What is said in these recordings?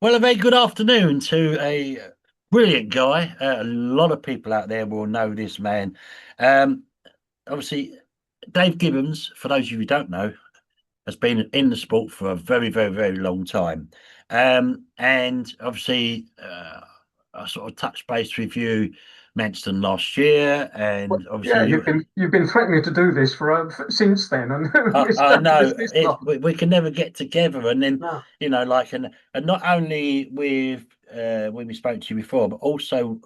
Well, a very good afternoon to a brilliant guy. A lot of people out there will know this man. Um, Obviously, Dave Gibbons, for those of you who don't know, has been in the sport for a very, very, very long time. And obviously, I sort of touched base with you, Manston, last year, Well, and obviously yeah, you. you've been threatening to do this since then, and it's I taken know us this it's long. we can never get together, and then No. like and not only with when we spoke to you before, but also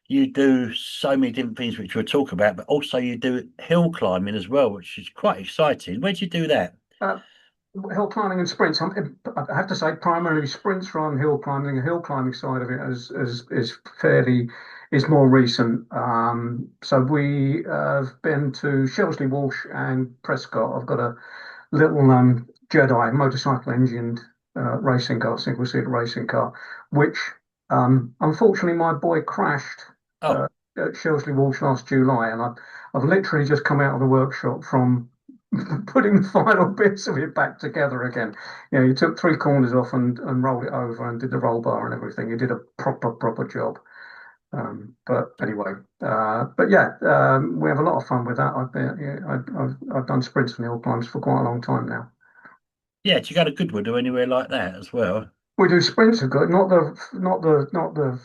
you do so many different things which we'll talk about, but also you do hill climbing as well, which is quite exciting. Where do you do that? Uh, Hill climbing and sprints. I have to say, primarily sprints rather than hill climbing. The hill climbing side of it is more recent. So we have been to Shelsley Walsh and Prescott. I've got a little Jedi motorcycle engined racing car, single seat racing car, which unfortunately my boy crashed Oh, uh, at Shelsley Walsh last July, and I've literally just come out of the workshop from putting the final bits of it back together again. You know, he took three corners off and rolled it over and did the roll bar and everything. He did a proper job. But anyway, but yeah, we have a lot of fun with that. I've done sprints and hill climbs for quite a long time now. yeah, do you go to Goodwood or anywhere like that as well? We do sprints are good, not the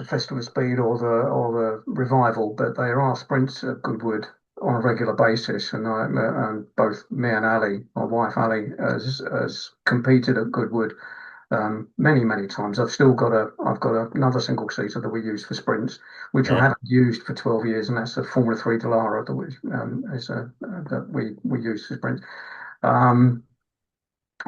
Festival of Speed or the Revival, but there are sprints at Goodwood on a regular basis. And both me and Ali, my wife Ali, has competed at Goodwood many times. I've got another single seater that we use for sprints, which I Yeah. haven't used for 12 years, and that's the Formula 3 Dallara that we use for sprints. Um,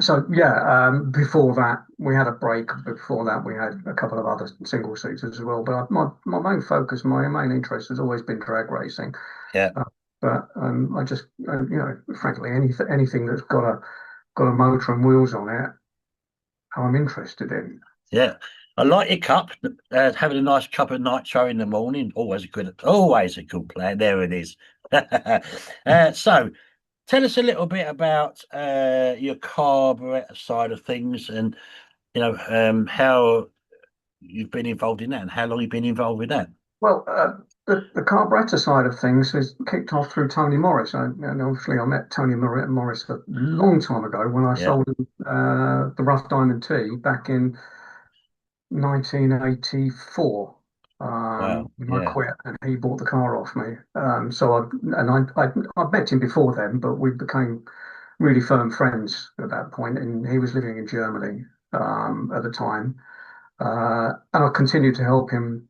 so yeah, before that we had a break. Before that we had a couple of other single seaters as well. But my main focus, my main interest has always been drag racing. Yeah. Uh, but I just, frankly, anything that's got a motor and wheels on it, I'm interested in. Yeah. I like your cup. Having a nice cup of nitro in the morning, always a good plan. There it is. So, tell us a little bit about your carburetor side of things, and how you've been involved in that, and how long you've been involved with that. Well, the carburetor side of things has kicked off through Tony Morris. And obviously, I met Tony Morris a long time ago when I Yeah. sold him the Rough Diamond T back in 1984. Wow. When I Yeah. quit and he bought the car off me. I'd met him before then, but we became really firm friends at that point. And he was living in Germany at the time. And I continued to help him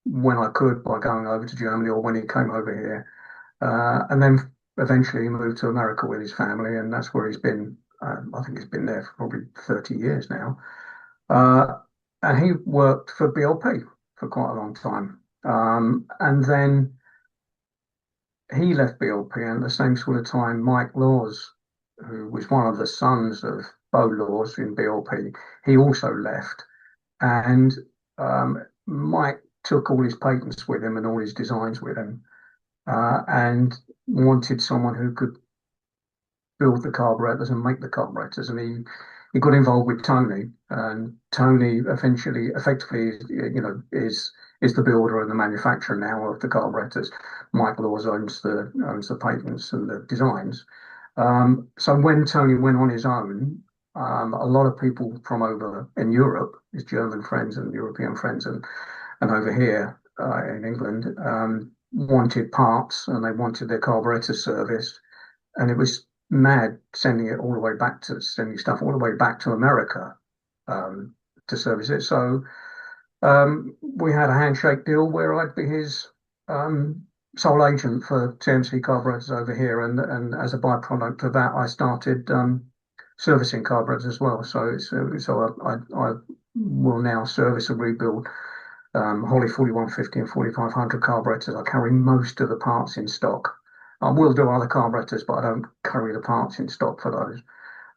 when I could by going over to Germany or when he came over here. And then eventually he moved to America with his family, and that's where he's been. I think he's been there for probably 30 years now. Uh, and he worked for BLP for quite a long time. And then he left BLP, and at the same sort of time, Mike Laws, who was one of the sons of Bo Laws in BLP, he also left. And Mike took all his patents with him and all his designs with him, and wanted someone who could build the carburetors and make the carburetors. And he got involved with Tony, and Tony effectively, is the builder and the manufacturer now of the carburetors. Mike Laws owns the patents and the designs. So when Tony went on his own, a lot of people from over in Europe, his German friends and European friends, and over here in England, wanted parts and they wanted their carburetors serviced, and it was mad sending stuff all the way back to America um, to service it. So we had a handshake deal where I'd be his sole agent for TMC carburetors over here, and as a byproduct of that, I started servicing carburetors as well. So I will now service and rebuild Holly 4150 and 4500 carburetors. I carry most of the parts in stock. I will do other carburetors, but I don't carry the parts in stock for those.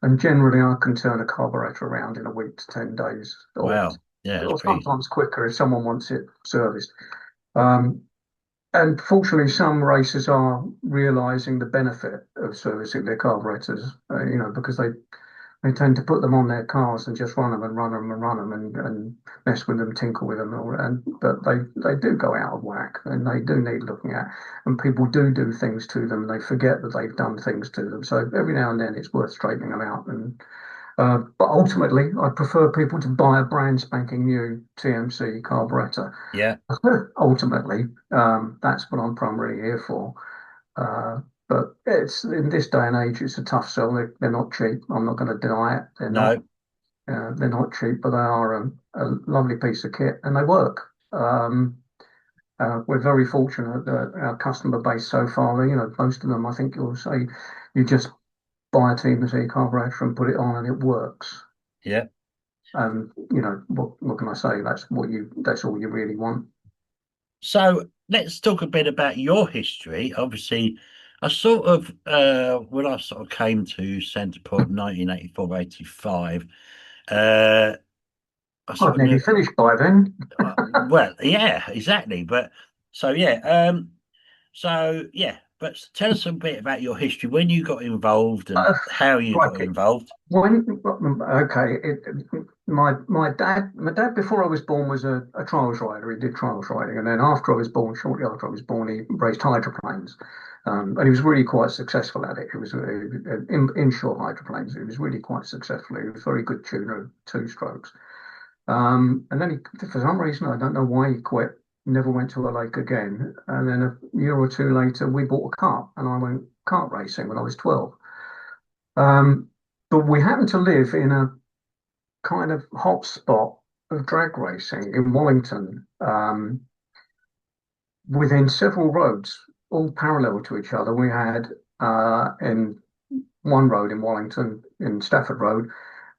And generally, I can turn a carburetor around in a week to 10 days, Wow. Yeah. It's or pretty. sometimes quicker if someone wants it serviced. Um, and fortunately, some racers are realizing the benefit of servicing their carburetors, because They tend to put them on their cars and just run them and run them and run them and mess with them, tinkle with them, but they do go out of whack and they do need looking at. And people do things to them. They forget that they've done things to them. So every now and then it's worth straightening them out. And but ultimately, I prefer people to buy a brand spanking new TMC carburetor. Yeah, Ultimately, that's what I'm primarily here for. Uh, but it's in this day and age, it's a tough sell. They're not cheap. I'm not going to deny it. They're not. no, They're not cheap, but they are a lovely piece of kit and they work. We're very fortunate that our customer base so far, most of them, I think you'll say, you just buy a TMC carburetor and put it on and it works. yeah. And what can I say? That's all you really want. So let's talk a bit about your history. Obviously, I sort of, when I sort of came to Centreport 1984, 85, I I've sort of nearly knew, finished by then. well, yeah, exactly. But so, yeah, but tell us a bit about your history, when you got involved and Uh, how you got like involved. When okay, my dad before I was born was a trials rider. He did trials riding, and then after I was born, shortly after I was born, he raced hydroplanes, and he was really quite successful at it. He was inshore hydroplanes. He was really quite successful. He was a very good tuner of two strokes. And then for some reason, I don't know why he quit. Never went to a lake again. And then a year or two later, we bought a kart, and I went kart racing when I was 12. Um, but we happen to live in a kind of hot spot of drag racing in Wallington, within several roads, all parallel to each other. We had in one road in Wallington, in Stafford Road,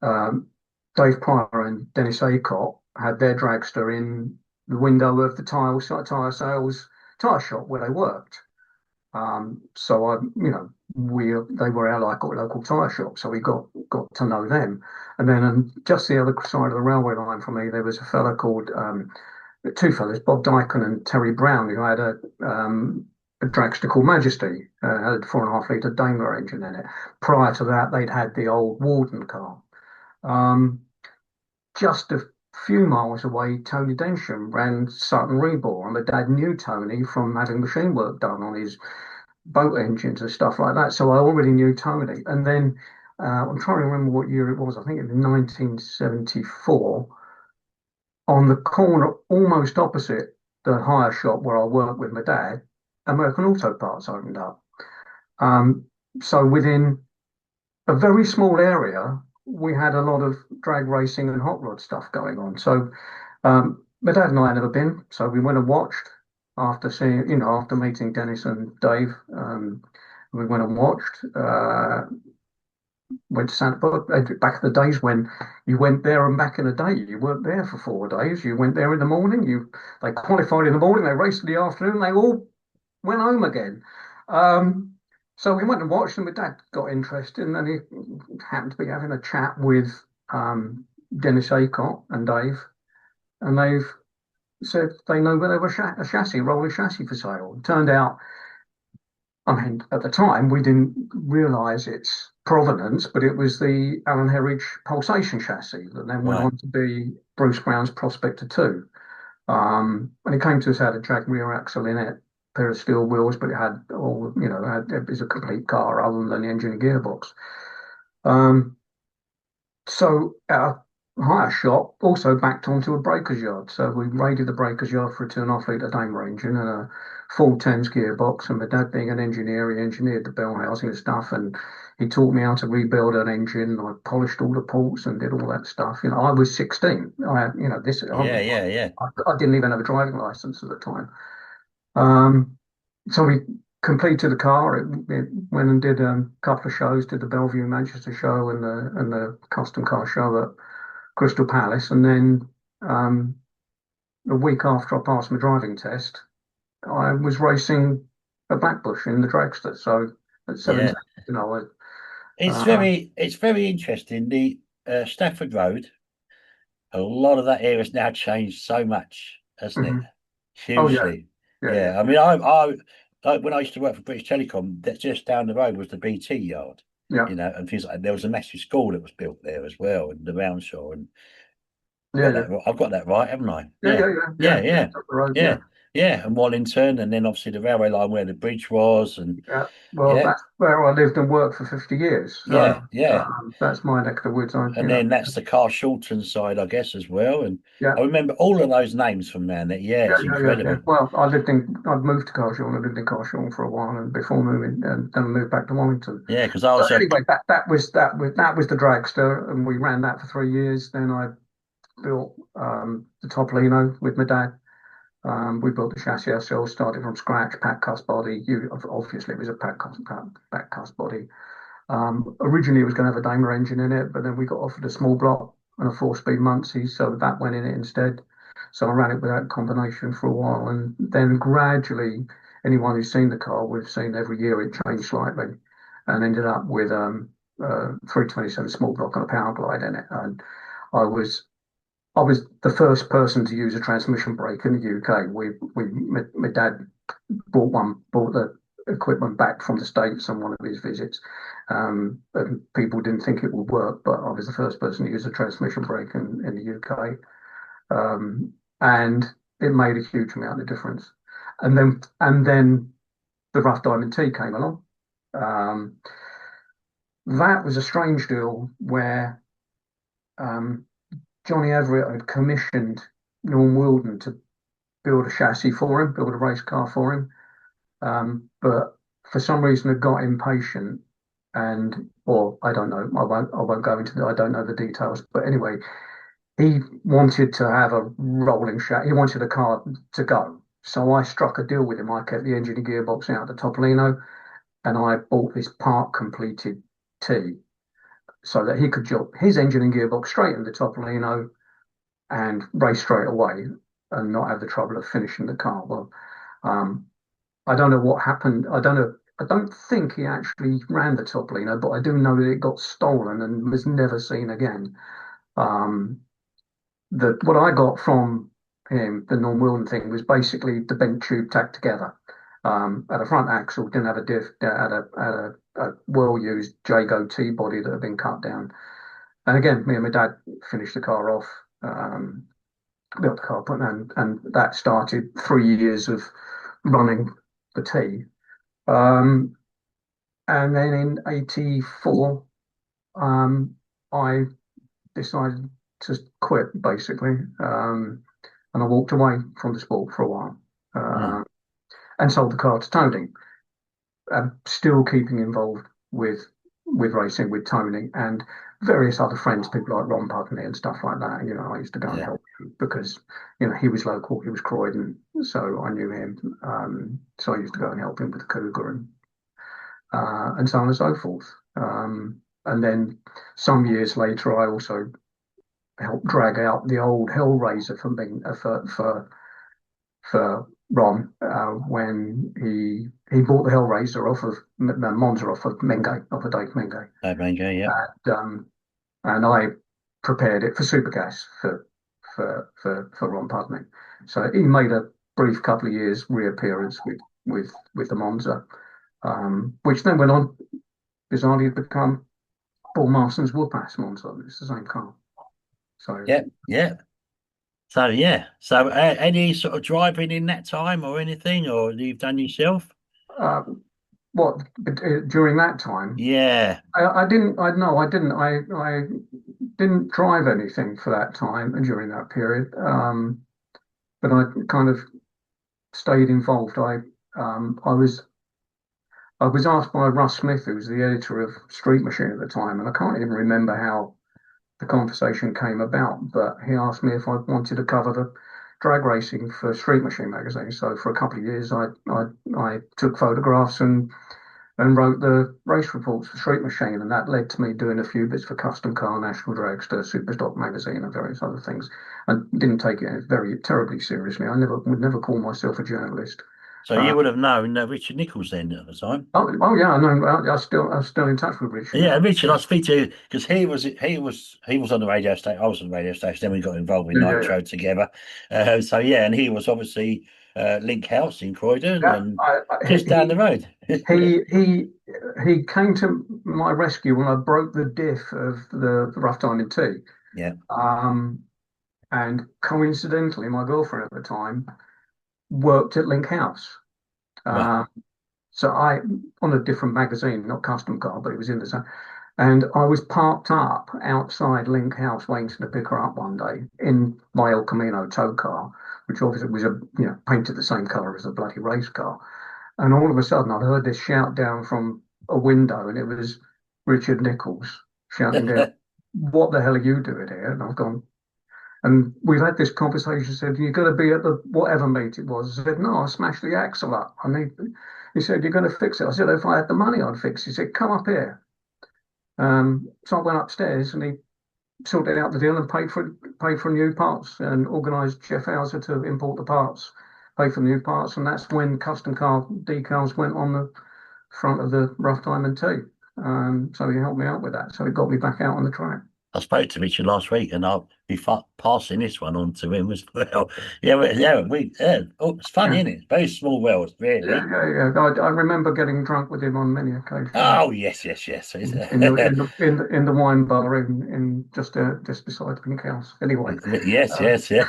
um, Dave Pryor and Dennis Aycott had their dragster in the window of the tire sales tire shop where they worked. So they were our like local tyre shop, so we got to know them. And then just the other side of the railway line from me, there was a fella called two fellas, Bob Dyken and Terry Brown, who had a dragster called Majesty, had a 4.5 litre Daimler engine in it. Prior to that, they'd had the old Warden car. Um, just a few miles away, Tony Densham ran Sutton Rebore, and my dad knew Tony from having machine work done on his boat engines and stuff like that. So I already knew Tony. And then I'm trying to remember what year it was. I think it was 1974. On the corner, almost opposite the hire shop where I worked with my dad, American Auto Parts opened up. Um, so within a very small area, we had a lot of drag racing and hot rod stuff going on. So my dad and I had never been, so we went and watched after seeing, after meeting Dennis and Dave. We went and watched. Went to Santa Barbara back in the days when you went there, and back in the day you weren't there for 4 days. You went there in the morning. They qualified in the morning. They raced in the afternoon. They all went home again. Um, so we went and watched, and my dad got interested, and then he happened to be having a chat with Dennis Aycott and Dave, and they've said they know where there was a chassis, rolling chassis for sale. It turned out, I mean, at the time we didn't realise its provenance, but it was the Alan Herridge pulsation chassis that then went Right. on to be Bruce Brown's Prospector 2. And it came to us had a drag rear axle in it, pair of steel wheels, but it had all, it was a complete car other than the engine and gearbox. Um, So our hire shop also backed onto a breaker's yard. So we raided the breaker's yard for a 2.5 litre Daimler engine and a full Thames gearbox. And my dad, being an engineer, he engineered the bell housing and stuff. And he taught me how to rebuild an engine. I polished all the ports and did all that stuff. I was 16. Yeah, yeah, yeah, I didn't even have a driving license at the time. Um, so we completed the car. It went and did a couple of shows, did the Bellevue Manchester show and the custom car show at Crystal Palace, and then a week after I passed my driving test, I was racing a Blackbush in the dragster. So at yeah. 17, you know, uh, It's very interesting. The Stafford Road, a lot of that area has now changed so much, hasn't it? mhm. Oh yeah, Hugely. yeah, Yeah. yeah, I mean, I when I used to work for British Telecom, that's just down the road was the BT yard. Yeah. and things like that. There was a massive school that was built there as well, in the Roundshaw, and Yeah. Yeah. I've got that right, haven't I? Yeah. Yeah, Yeah. Yeah. yeah, Yeah. yeah, Just up the road. yeah, Yeah. yeah. And Wallington, and then obviously the railway line where the bridge was, and Yeah. Well, yeah, that's where I lived and worked for 50 years. So yeah, yeah. that's my neck of the woods. And then that's the Car Shorten side, I guess, as well. And Yeah. I remember all of those names from around there. Yeah, Yeah, it's yeah, yeah, yeah. incredible. Well, I'd moved to Carshaw. I lived in Carshaw for a while, and before moving, and then I moved back to Wallington. Yeah, because I So was anyway, that was the dragster, and we ran that for 3 years. Then I built the Topolino with my dad. We built the chassis ourselves, started from scratch, pack cast body. Obviously, it was a pack cast body. Originally, it was going to have a Daimler engine in it, but then we got offered a small block and a four-speed Muncie, so that went in it instead. So I ran it with that combination for a while, and then gradually, anyone who's seen the car, we've seen every year it changed slightly, and ended up with 327 small block and a power glide in it. And I was I was the first person to use a transmission brake in the UK. My dad bought the equipment back from the States on one of his visits. And people didn't think it would work, but I was the first person to use a transmission brake in the UK. And it made a huge amount of difference. And then the Rough Diamond T came along. Um, that was a strange deal where um, Johnny Everett had commissioned Norm Wilden to build a chassis for him, build a race car for him. But for some reason had got impatient or I don't know, I won't go into I don't know the details, but anyway, he wanted to have a rolling chassis. He wanted a car to go. So I struck a deal with him. I kept the engine and gearbox out of the Topolino, and I bought this part completed T so that he could drop his engine and gearbox straight in the Topolino and race straight away and not have the trouble of finishing the car. Well, um, I don't know what happened. I don't know. I don't think he actually ran the Topolino, but I do know that it got stolen and was never seen again. Um, what I got from him, the Norm Wilden thing, was basically the bent tube tacked together. At a front axle, didn't have a diff, had a well-used Jago T body that had been cut down. And again, me and my dad finished the car off, built the car, and that started 3 years of running the T. Um, and then in '84, I decided to quit basically, and I walked away from the sport for a while, Mm. and sold the car to Tony. I'm still keeping involved with racing, with Tony, and various other friends, people like Ron Putney and stuff like that. I used to go and Yeah. help him because he was local, he was Croydon, so I knew him. So I used to go and help him with the Cougar and so on and so forth. And then some years later, I also helped drag out the old Hellraiser for Ron when he bought the Hellraiser off of Monza off of Menge, off of Dave Menge, No Ranger, yeah. and I prepared it for Supergas for Ron Putney. So he made a brief couple of years reappearance with the Monza, which then went on bizarrely to become Paul Marston's Whoopass Monza. It's the same car. So Yeah, yeah. So yeah. So any sort of driving in that time or anything, or you've done yourself? uh, what during that time? Yeah. I didn't. I no, I didn't. I didn't drive anything for that time and during that period. But I kind of stayed involved. I was asked by Russ Smith, who was the editor of Street Machine at the time, and I can't even remember how the conversation came about, but he asked me if I wanted to cover the drag racing for Street Machine magazine. So for a couple of years, I took photographs and wrote the race reports for Street Machine, and that led to me doing a few bits for Custom Car, National Dragster, Superstock magazine, and various other things. I didn't take it very terribly seriously. I would never call myself a journalist. So Uh, you would have known Richard Nichols then at the time. oh yeah, I know. I'm still in touch with Richard Yeah, Nichols. Richard, I speak to because he was on the radio station. I was on the radio station. Then we got involved with Yeah, yeah, yeah. Nitro together. So yeah, and he was obviously Link House in Croydon Yeah, and just down the road. he he came to my rescue when I broke the diff of the Rough Diamond Tea. Yeah. Um, and coincidentally, my girlfriend at the time worked at Link House. Right. Uh, so I, on a different magazine, not Custom Car, but it was in the same. And I was parked up outside Link House waiting to pick her up one day in my El Camino tow car, which obviously was painted the same colour as a bloody race car. And all of a sudden, I heard this shout down from a window, and it was Richard Nichols shouting down, "What the hell are you doing here?" And I've gone, and we've had this conversation. Said, "You're going to be at the whatever meet it was." I said, "No, I smashed the axle up. I need." He said, "You're going to fix it." I said, "If I had the money, I'd fix it." He said, "Come up here." So I went upstairs, and he sorted out the deal and paid for new parts and organised Jeff Hauser to import the parts, pay for the new parts, and that's when custom car decals went on the front of the Rough Diamond T. So he helped me out with that. So he got me back out on the track. I spoke to Richard last week, and I'll be passing this one on to him as well. Yeah, Oh, it's funny, Yeah, isn't it? Very small world, yeah, really. yeah, yeah. I remember getting drunk with him on many occasions Oh, yes, yes, yes. in the wine bar in just beside Pink House. Anyway, Yes, uh, yes, yeah.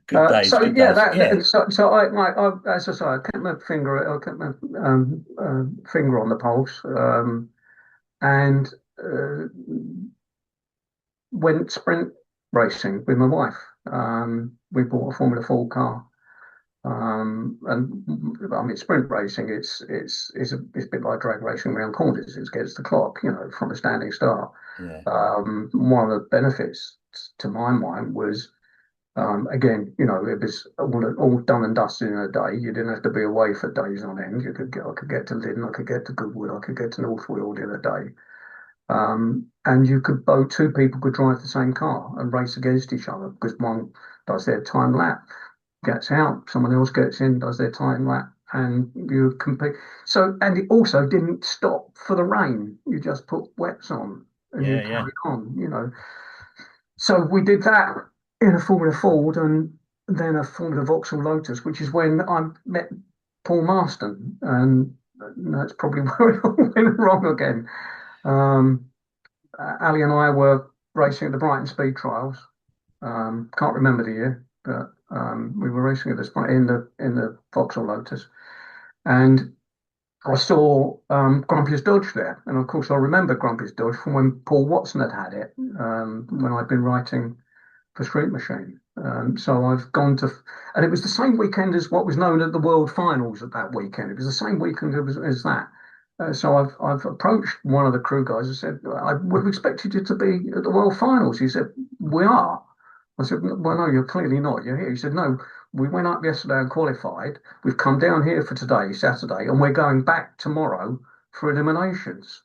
Good days, so good yeah, days. Yeah, so I as I say, I kept my finger on the pulse, and uh, went sprint racing with my wife. We bought a Formula 4 car. And I mean, sprint racing, it's a bit like drag racing around corners. It gets the clock, from a standing start. yeah, One of the benefits, to my mind, was again, it was all done and dusted in a day. You didn't have to be away for days on end. I could get to Lynn, I could get to Goodwood, I could get to North Weald in a day. And you could both two people could drive the same car and race against each other because one does their time lap, gets out, someone else gets in, does their time lap, and you compete. So, and it also didn't stop for the rain. You just put wets on and you yeah, yeah, carry on. So we did that in a Formula Ford and then a Formula Vauxhall Lotus, which is when I met Paul Marston, and that's probably where it all went wrong again. Um, Ali and I were racing at the Brighton Speed Trials. Can't remember the year, but we were racing at this point in the Vauxhall Lotus, and I saw Grumpy's Dodge there, and of course I remember Grumpy's Dodge from when Paul Watson had it when I'd been writing for Street Machine. So I've gone to, and it was the same weekend as what was known as the World Finals at that weekend. It was the same weekend as that. So I've approached one of the crew guys and said, I would have expected you to be at the World Finals. He said, we are. I said, well, no, you're clearly not. You're here. He said, no, we went up yesterday and qualified. We've come down here for today, Saturday, and we're going back tomorrow for eliminations.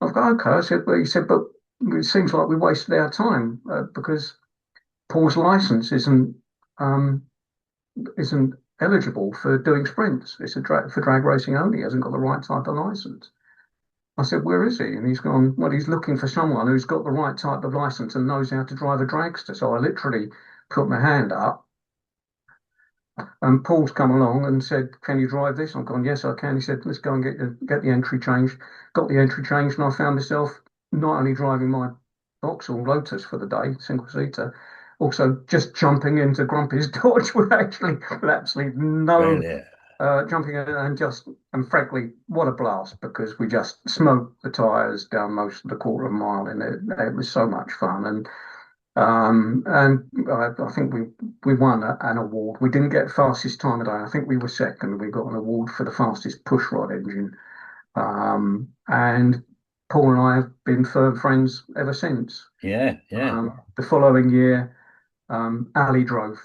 I've got, okay. I said, but he said, but it seems like we wasted our time because Paul's license um, isn't eligible for doing sprints. It's for drag racing only. He hasn't got the right type of license. I said, where is he? And he's gone, well, he's looking for someone who's got the right type of license and knows how to drive a dragster. So I literally put my hand up, and Paul's come along and said, can you drive this? I've gone, yes, I can. He said, let's go and get the entry changed. Got the entry changed, and I found myself not only driving my Vauxhall Lotus for the day, single seater, also just jumping into Grumpy's Dodge with absolutely no really. jumping in and frankly, what a blast because we just smoked the tyres down most of the quarter of a mile and it was so much fun. And I think we won an award. We didn't get fastest time of day. I think we were second. We got an award for the fastest pushrod engine. And Paul and I have been firm friends ever since. Yeah, yeah, The following year, Ali drove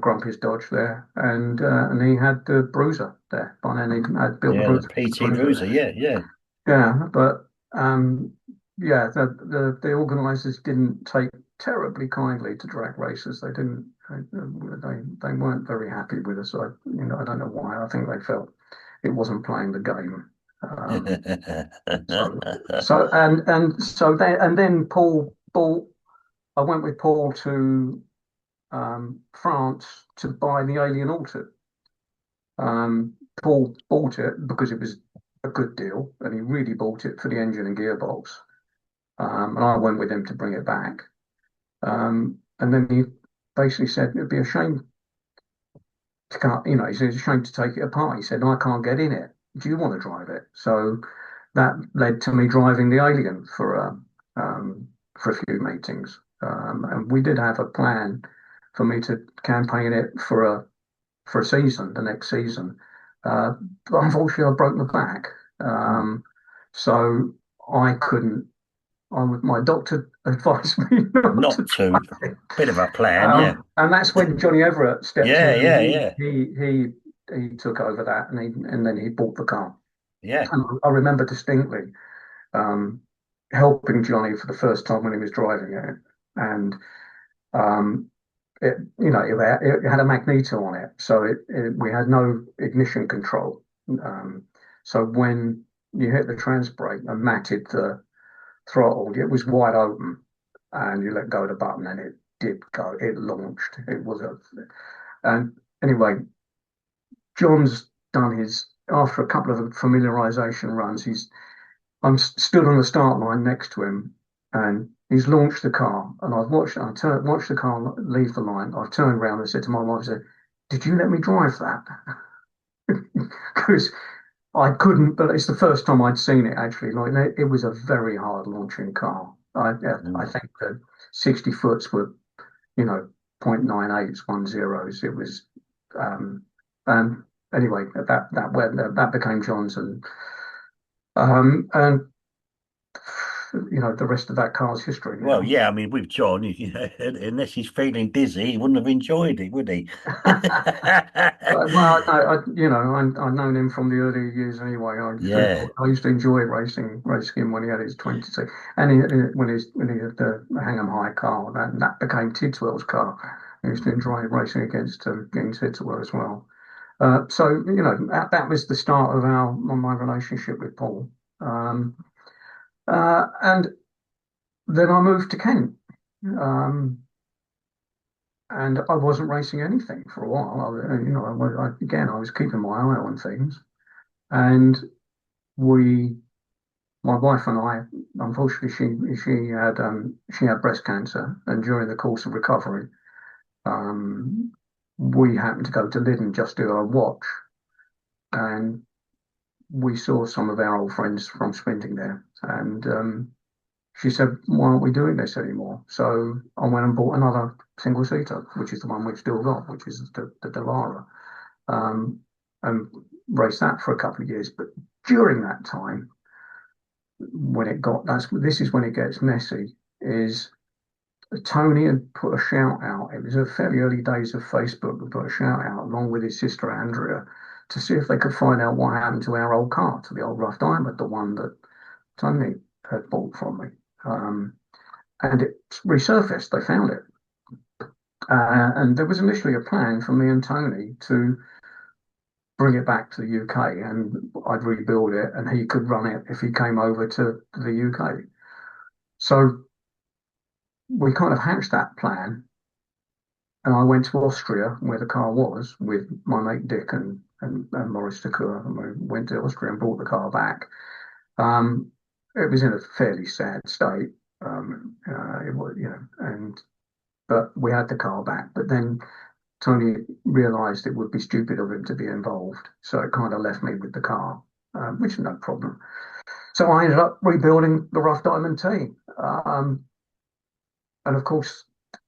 Grumpy's Dodge there, and he had the Bruiser there. By then, he had built the yeah. The Bruiser. PT Bruiser. Yeah, yeah. Yeah, but yeah, the organisers didn't take terribly kindly to drag races. They didn't. They weren't very happy with us. I don't know why. I think they felt it wasn't playing the game. Um, so then Paul. I went with Paul to France to buy the Alien Altered. Paul bought it because it was a good deal, and he really bought it for the engine and gearbox. And I went with him to bring it back. And then he basically said it'd be a shame to cut, he said it's a shame to take it apart. He said, I can't get in it. Do you want to drive it? So that led to me driving the Alien for a few meetings. And we did have a plan for me to campaign it for a season, the next season. Uh, but unfortunately, I broke my back. Mm. So I couldn't. My doctor advised me not to Not to. drive it. Bit of a plan, yeah. And that's when Johnny Everett stepped Yeah, in, yeah, and yeah, he took over that, and then he bought the car. yeah. And I remember distinctly um, helping Johnny for the first time when he was driving it, and um, it had a magneto on it, so we had no ignition control. Um, so when you hit the trans brake and matted the throttle, it was wide open, and you let go of the button, and it did go. It launched. It was a and anyway, John's done his after a couple of familiarization runs. I'm stood on the start line next to him, and he's launched the car. And watched the car leave the line. I've turned around and said to my wife, I said, "Did you let me drive that?" Because I couldn't, but it's the first time I'd seen it actually. Like it was a very hard launching car. I Mm. think the 60 foots were, you know, 0.98s, 10s. It was, um, and anyway, that became John's, and the rest of that car's history Well, now. yeah, I mean, with John, unless he's feeling dizzy, he wouldn't have enjoyed it, would he? Well, no, I've known him from the early years anyway. Yeah. I used to enjoy racing him when he had his 22, and when he had the Hangham High car, that became Tidswell's car. I used to enjoy racing against Tidswell as well. So that was the start of my relationship with Paul. Um, and then I moved to Kent. Um, and I wasn't racing anything for a while. I was keeping my eye on things, and we, my wife and I, unfortunately, she had breast cancer, and during the course of recovery, um, we happened to go to Lyddon just to do a watch, and we saw some of our old friends from sprinting there, and she said, "Why aren't we doing this anymore?" So I went and bought another single seater, which is the one we've still got, which is the Delara, um, and raced that for a couple of years. But during that time, this is when it gets messy. Is Tony had put a shout out. It was the fairly early days of Facebook. And put a shout out along with his sister Andrea to see if they could find out what happened to our old car, to the old Rough Diamond, the one that Tony had bought from me. And it resurfaced. They found it. And there was initially a plan for me and Tony to bring it back to the UK, and I'd rebuild it and he could run it if he came over to the UK. So we kind of hatched that plan, and I went to Austria where the car was with my mate Dick and Maurice Takur, and we went to Austria and brought the car back. Um, it was in a fairly sad state. It was, but we had the car back. But then Tony realised it would be stupid of him to be involved, so it kind of left me with the car, which is no problem. So I ended up rebuilding the Rough Diamond T, and of course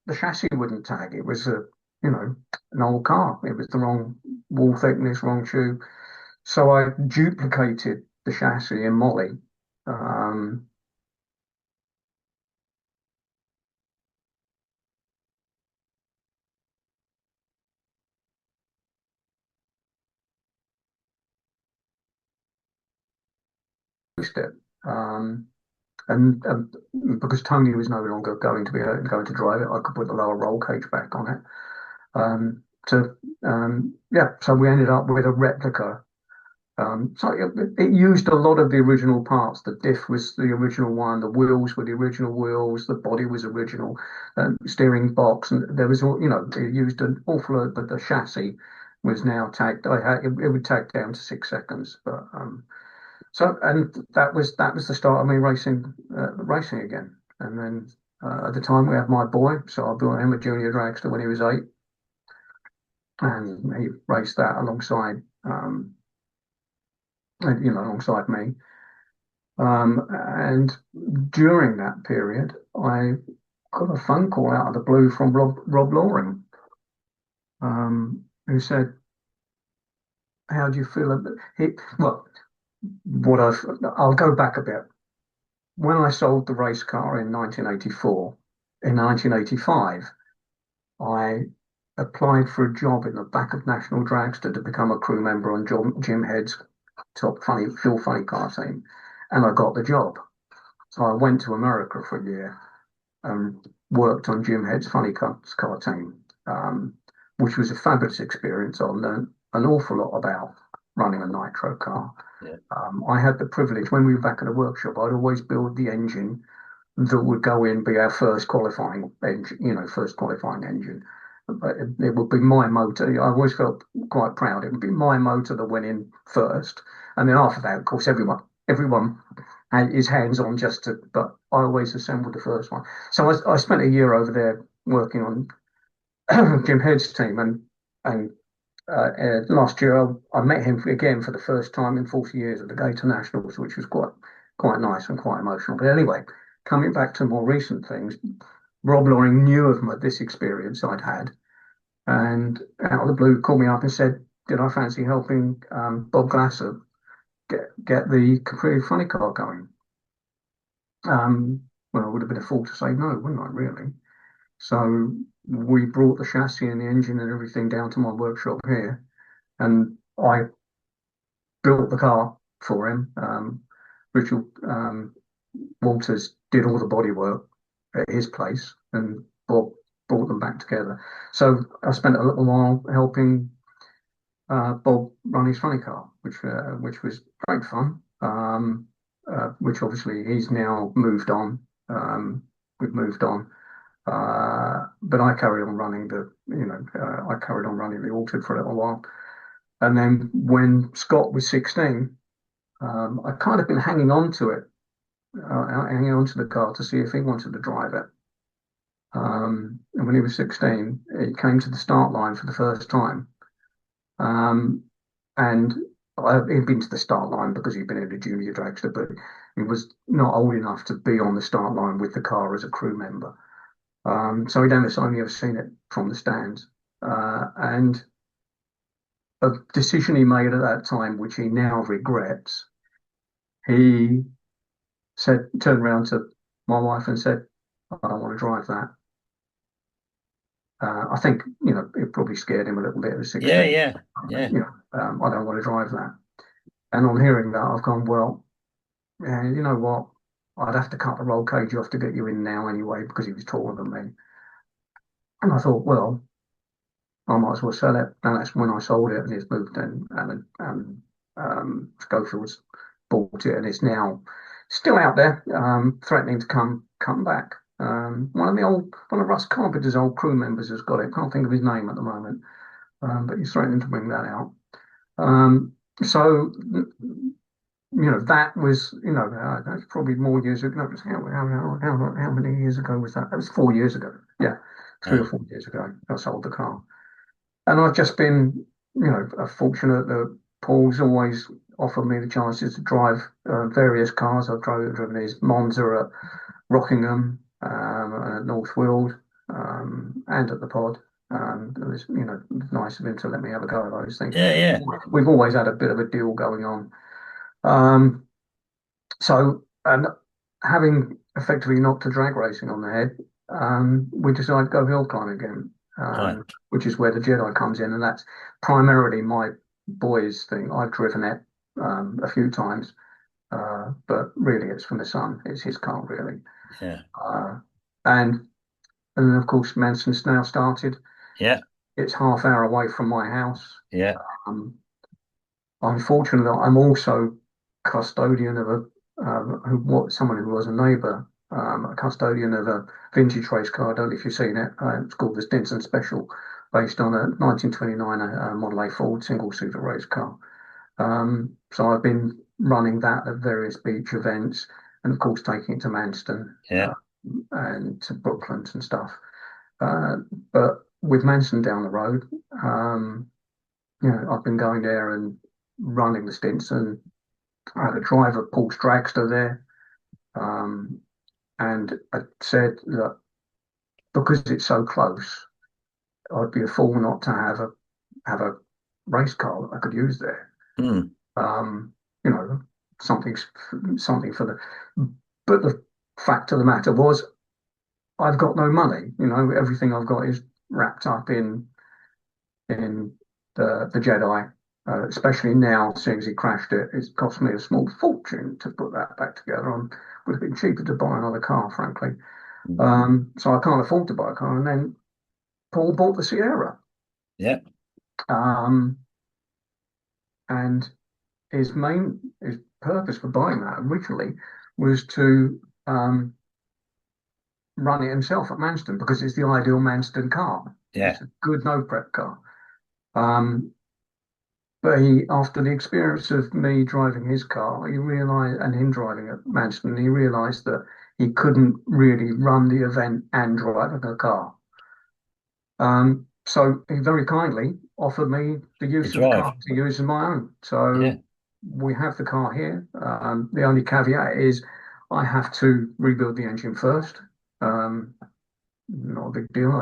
the chassis wouldn't tag. It was an old car. It was the wrong wall thickness, wrong tube. So I duplicated the chassis in Molly. Um, it. Um, and because Tony was no longer going to drive it, I could put the lower roll cage back on it. To Yeah, so we ended up with a replica. So it used a lot of the original parts. The diff was the original one, the wheels were the original wheels, the body was original, steering box, and there was it used an awful lot of the chassis was now tagged. It would tag down to 6 seconds, but and that was the start of me racing again. And then at the time we had my boy, so I built him a junior dragster when he was 8, and he raced that alongside me. And during that period, I got a phone call out of the blue from Rob Loring, who said, "How do you feel about Well, I'll go back a bit. When I sold the race car in 1984, in 1985, I applied for a job in the back of National Dragster to become a crew member on Jim Head's top funny car team, and I got the job. So I went to America for a year and worked on Jim Head's car team, which was a fabulous experience. I learned an awful lot about running a nitro car. Yeah. I had the privilege when we were back at the workshop. I'd always build the engine that would go in, be our first qualifying engine, first qualifying engine. But it would be my motor. I always felt quite proud. It would be my motor that went in first, and then after that, of course, everyone had his hands on but I always assembled the first one. So I spent a year over there working on Jim Head's team, and last year I met him again for the first time in 40 years at the Gator Nationals, which was quite nice and quite emotional. But anyway, coming back to more recent things, Rob Loring knew of this experience I'd had, and out of the blue called me up and said, "Did I fancy helping Bob Glasser get the Capri funny car going?" Well, it would have been a fool to say no, wouldn't I, really? So we brought the chassis and the engine and everything down to my workshop here, and I built the car for him. Richard Walters did all the body work at his place, and Bob brought them back together. So I spent a little while helping Bob run his funny car, which was great fun. Which obviously he's now moved on. We've moved on. But I carried on running I carried on running the Orchard for a little while. And then when Scott was 16, I kind of been hanging on to it, hanging on to the car to see if he wanted to drive it. And when he was 16, it came to the start line for the first time. And he'd been to the start line because he'd been in a junior dragster, but he was not old enough to be on the start line with the car as a crew member. So he'd only ever seen it from the stands. And a decision he made at that time, which he now regrets, he turned around to my wife and said, "I don't want to drive that." I think, it probably scared him a little bit at Yeah, 16. yeah, yeah. I don't want to drive that. And on hearing that, I've gone, well, yeah, you know what? I'd have to cut the roll cage off to get you in now anyway, because he was taller than me. And I thought, well, I might as well sell it. And that's when I sold it, and it's moved in, Schofield's bought it, and it's now still out there, threatening to come back. One of Russ Carpenter's old crew members has got it. Can't think of his name at the moment, but he's threatening to bring that out. So that was, that's probably more years ago. No, how many years ago was that? That was 4 years ago. Yeah, 3 or 4 years ago, I sold the car. And I've just been, fortunate that Paul's always offered me the chances to drive various cars. I've driven his Monza at Rockingham, and at North Weald, and at the Pod. It was, nice of him to let me have a go at those things. Yeah, yeah. We've always had a bit of a deal going on. And having effectively knocked the drag racing on the head, we decided to go hill climbing again, Right. which is where the Jedi comes in, and that's primarily my boys' thing. I've driven it a few times, but really it's for my son. It's his car, really. Yeah. Uh, and and then of course Manson's now started. Yeah. It's half hour away from my house. Yeah. Um, Unfortunately, I'm also custodian of someone who was a neighbour, a custodian of a vintage race car. I don't know if you've seen it. It's called the Stinson Special, based on a 1929 Model A Ford single-seater race car. So I've been running that at various beach events, and of course taking it to Manston Yeah. and to Brooklands and stuff. Uh, but with Manston down the road, I've been going there and running the stints, and I had a driver, Paul Dragster, there, um, and I said that because it's so close, I'd be a fool not to have a race car that I could use there. Mm. Um, you know, something something for the. But the fact of the matter was, I've got no money. Everything I've got is wrapped up in the Jedi. Especially now, seeing as he crashed it, it's cost me a small fortune to put that back together. Would have been cheaper to buy another car, frankly. Mm. So I can't afford to buy a car. And then Paul bought the Sierra. Yeah. Um, and his purpose for buying that originally was to run it himself at Manston because it's the ideal Manston car. Yeah. It's a good no prep car. Um, but after the experience of me driving his car, he realised, and him driving at Manston, he realised that he couldn't really run the event and drive a car. So he very kindly offered me the The use of the car drive. to use as my own. Yeah. So we have the car here. The only caveat is I have to rebuild the engine first. Not a big deal.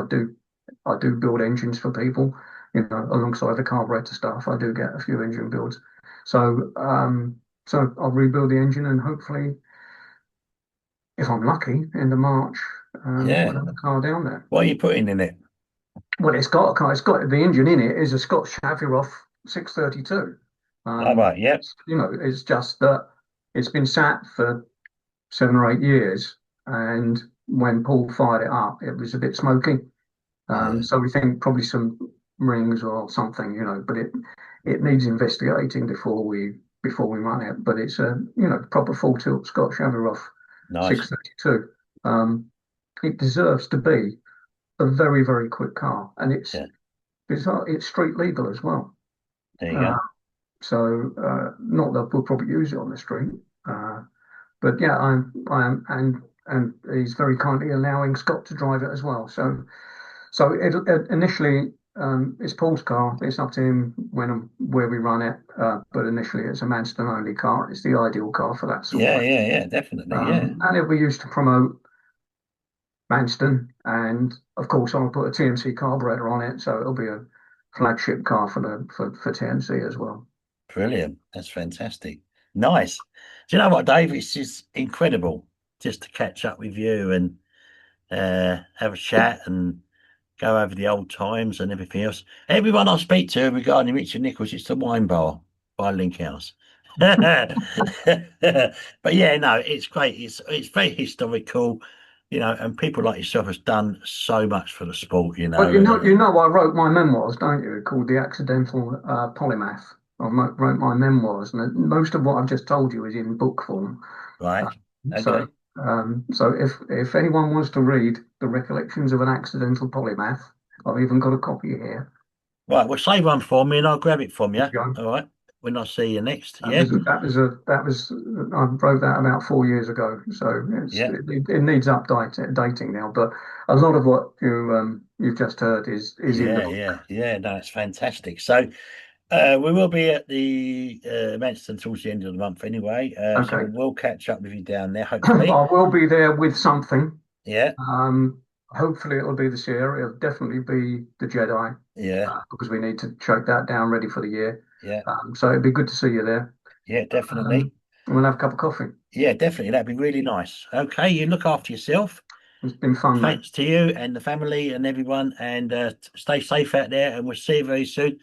I do build engines for people, alongside the carburetor stuff. I do get a few engine builds. So I'll rebuild the engine, and hopefully, if I'm lucky, end of March, we'll Yeah. have the car down there. What are you putting in it? Well, it's got the engine in it is a Scott Chaviroff 632. All right. Yep. It's just that it's been sat for 7 or 8 years, and when Paul fired it up, it was a bit smoky. Yeah. So we think probably some rings or something, but it needs investigating before we run it. But it's a proper full tilt Scott Chaviroff Nice. 632. It deserves to be a very, very quick car, and it's Yeah. it's street legal as well. There you Uh, go. so not that we'll probably use it on the street, but yeah, I am, and he's very kindly allowing Scott to drive it as well. So initially, it's Paul's car. It's up to him where we run it. But initially, it's a Manston only car. It's the ideal car for that sort of Yeah. race. Yeah. Yeah. Definitely. Yeah. And it'll be used to promote Manston, and of course I'll put a TMC carburetor on it, so it'll be a flagship car for TMC as well. Brilliant. That's fantastic. Nice. Do you know what, Dave? It's just incredible just to catch up with you and have a chat and go over the old times and everything else. Everyone I speak to regarding Richard Nichols, it's the wine bar by Link House. But yeah, no, it's great. It's very historical, and people like yourself has done so much for the sport, Well, I wrote my memoirs, don't you? Called The Accidental Polymath. Wrote my memoirs, and most of what I've just told you is in book form. Uh, right? so, Okay. so if anyone wants to read the recollections of an accidental polymath, I've even got a copy here. Right, well, save one for me and I'll grab it from you. There you go. All right. When I see you next. That Yeah. was I wrote that about 4 years ago, so Yeah. it needs dating now. But a lot of what you've just heard is in the Yeah. book. Yeah. Yeah. No, it's fantastic. So we will be at the Manchester towards the end of the month anyway. So Okay, we'll catch up with you down there, hopefully. I will be there with something. Yeah. Hopefully it'll be the Sierra. It'll definitely be the Jedi, Yeah. because we need to choke that down ready for the year. Yeah. So it'd be good to see you there. Yeah, definitely. We'll have a cup of coffee. Yeah, definitely. That'd be really nice. Okay, you look after yourself. It's been fun, mate. Thanks to you and the family and everyone, and stay safe out there, and we'll see you very soon.